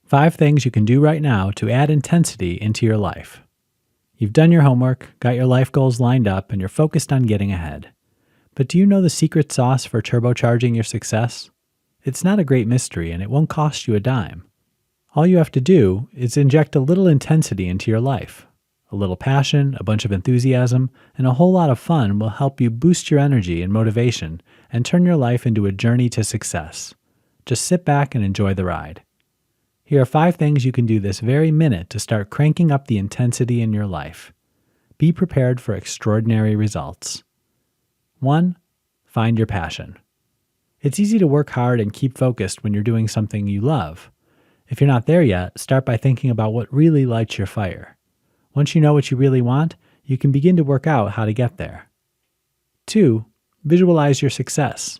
5 things you can do right now to add intensity into your life. You've done your homework, got your life goals lined up, and you're focused on getting ahead. But do you know the secret sauce for turbocharging your success? It's not a great mystery and it won't cost you a dime. All you have to do is inject a little intensity into your life. A little passion, a bunch of enthusiasm, and a whole lot of fun will help you boost your energy and motivation and turn your life into a journey to success. Just sit back and enjoy the ride. Here are 5 things you can do this very minute to start cranking up the intensity in your life. Be prepared for extraordinary results. 1. Find your passion. It's easy to work hard and keep focused when you're doing something you love. If you're not there yet, start by thinking about what really lights your fire. Once you know what you really want, you can begin to work out how to get there. 2. Visualize your success.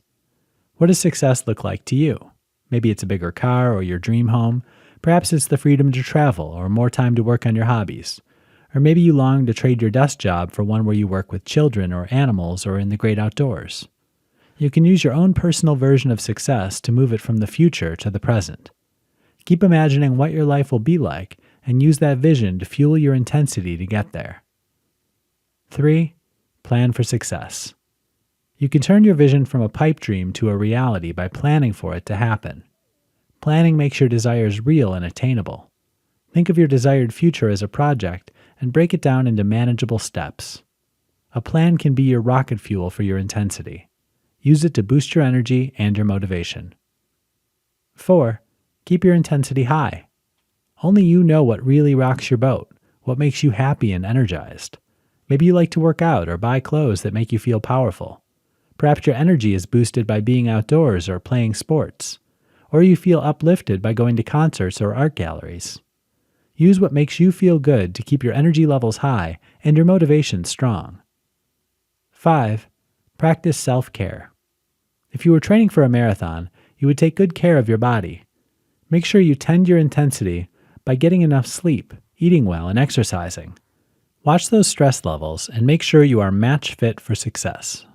What does success look like to you? Maybe it's a bigger car or your dream home. Perhaps it's the freedom to travel or more time to work on your hobbies. Or maybe you long to trade your desk job for one where you work with children or animals or in the great outdoors. You can use your own personal version of success to move it from the future to the present. Keep imagining what your life will be like and use that vision to fuel your intensity to get there. 3. Plan for success. You can turn your vision from a pipe dream to a reality by planning for it to happen. Planning makes your desires real and attainable. Think of your desired future as a project and break it down into manageable steps. A plan can be your rocket fuel for your intensity. Use it to boost your energy and your motivation. 4. Keep your intensity high. Only you know what really rocks your boat, what makes you happy and energized. Maybe you like to work out or buy clothes that make you feel powerful. Perhaps your energy is boosted by being outdoors or playing sports. Or you feel uplifted by going to concerts or art galleries. Use what makes you feel good to keep your energy levels high and your motivation strong. 5. Practice self-care. If you were training for a marathon, you would take good care of your body. Make sure you tend your intensity by getting enough sleep, eating well, and exercising. Watch those stress levels and make sure you are match fit for success.